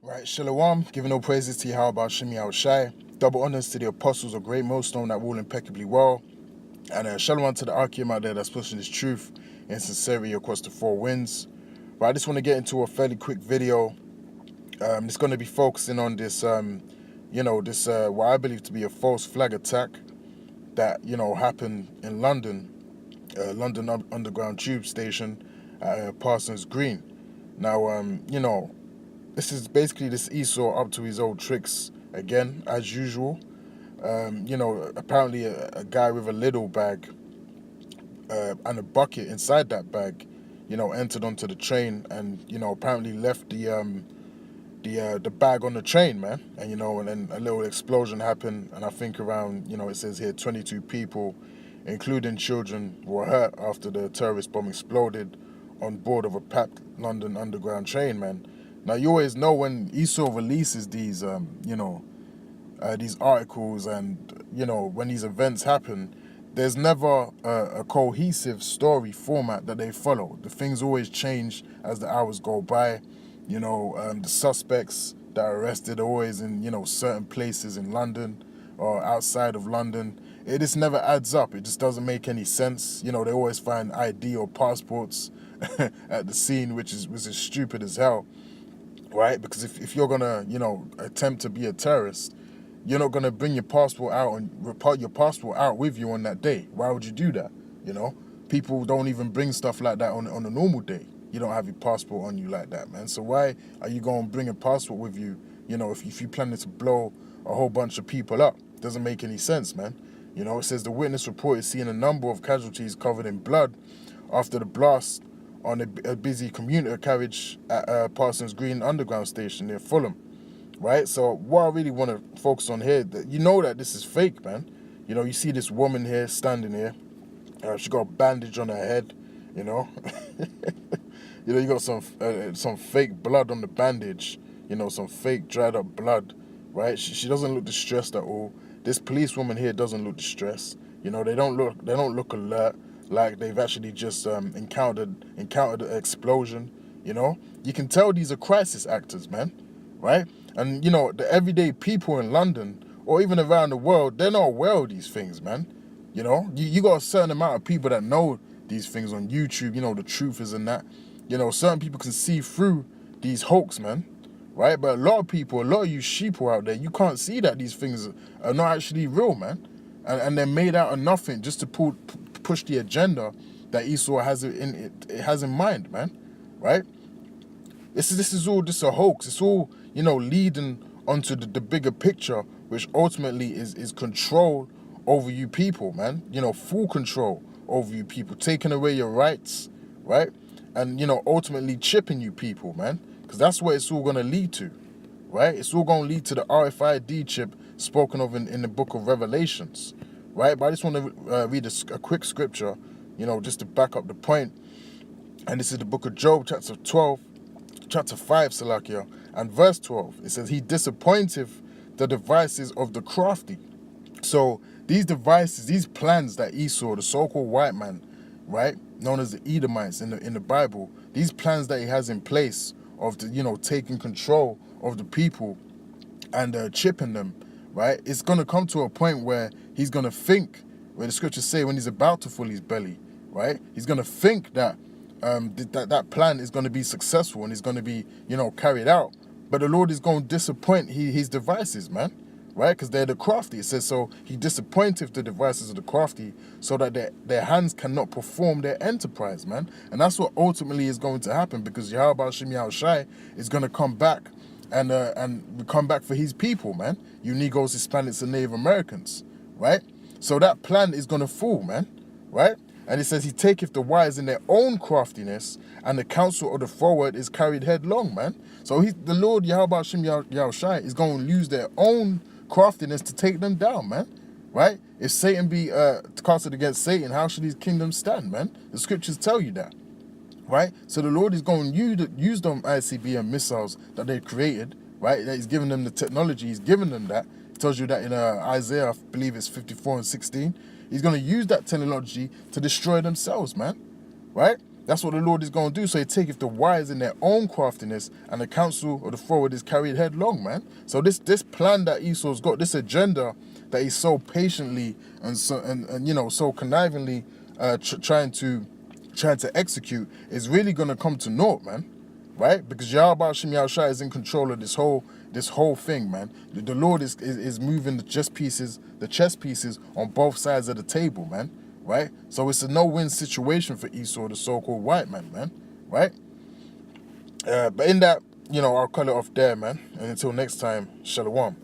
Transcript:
Right, Shalom, giving all praises to Yahweh Shimi Shai, double honors to the apostles of GreatMillStone that rule impeccably well, and Shalom to the Archeum out there that's pushing this truth and sincerity across the four winds. Right, I just want to get into a fairly quick video. It's going to be focusing on this, what I believe to be a false flag attack that, happened in London, London Underground Tube Station at Parsons Green. Now, this is basically this Esau up to his old tricks again, as usual. Apparently a guy with a little bag and a bucket inside that bag, entered onto the train and, apparently left the bag on the train, man. And, and then a little explosion happened. And I think around, it says here 22 people, including children, were hurt after the terrorist bomb exploded on board of a packed London Underground train, man. Now, you always know when Esau releases these, these articles and, when these events happen, there's never a cohesive story format that they follow. The things always change as the hours go by. The suspects that are arrested are always in, certain places in London or outside of London. It just never adds up. It just doesn't make any sense. They always find ID or passports at the scene, which is stupid as hell. Right, because if you're gonna, attempt to be a terrorist, you're not gonna bring your passport out and report your passport out with you on that day. Why would you do that? People don't even bring stuff like that on a normal day. You don't have your passport on you like that, man. So why are you gonna bring a passport with you? If you planning to blow a whole bunch of people up, doesn't make any sense, man. It says the witness reported seeing a number of casualties covered in blood after the blast on a busy commuter carriage at Parsons Green Underground Station near Fulham, right? So what I really want to focus on here, that this is fake, man. You see this woman here standing here. She got a bandage on her head, you got some fake blood on the bandage, some fake dried up blood, right? She doesn't look distressed at all. This policewoman here doesn't look distressed. They don't look alert, like they've actually just encountered an explosion. You can tell these are crisis actors, man, right? And the everyday people in London or even around the world, they're not aware of these things, man. You got a certain amount of people that know these things on YouTube. The truth is in that. Certain people can see through these hoax, man, right? But a lot of you sheeple out there, you can't see that these things are not actually real, man, and they're made out of nothing just to push the agenda that Esau has in mind, man, right? This is all just a hoax. It's all, leading onto the bigger picture, which ultimately is control over you people, man. Full control over you people, taking away your rights, right? And, ultimately chipping you people, man, because that's what it's all going to lead to, right? It's all going to lead to the RFID chip spoken of in the book of Revelations, right? But I just want to read a quick scripture, just to back up the point. And this is the book of Job, chapter 5, Salakia, and verse 12. It says, he disappointeth the devices of the crafty. So these devices, these plans that Esau, the so-called white man, right, known as the Edomites in the Bible, these plans that he has in place of the, taking control of the people and chipping them, right, it's going to come to a point where he's going to think, where the scriptures say when he's about to fill his belly, right, he's going to think that that plan is going to be successful and is going to be, carried out. But the Lord is going to disappoint his devices, man, right, because they're the crafty. It says, so he disappointeth the devices of the crafty so that their hands cannot perform their enterprise, man. And that's what ultimately is going to happen, because Yahweh Shai is going to come back and come back for his people, man. You Negroes, Hispanics, and Native Americans, right? So that plan is going to fall, man, right? And it says, he taketh the wise in their own craftiness, and the counsel of the forward is carried headlong, man. So the Lord Yahweh Shai is going to use their own craftiness to take them down, man, right? If Satan be casted against Satan, how should his kingdom stand, man? The scriptures tell you that, right? So the Lord is going to use them ICBM missiles that they created, right? That he's given them the technology, he's given them that. It tells you that in Isaiah, I believe it's 54 and 16. He's going to use that technology to destroy themselves, man, right? That's what the Lord is going to do. So he taketh the wise in their own craftiness, and the counsel of the forward is carried headlong, man. So this plan that Esau's got, this agenda that he's so patiently and so so connivingly trying to execute is really going to come to naught, man. Right? Because Yahweh Shem Yahushua is in control of this whole thing, man. The Lord is moving the chess pieces on both sides of the table, man. Right? So it's a no-win situation for Esau, the so-called white man, right? But in that, I'll cut it off there, man. And until next time, Shalom.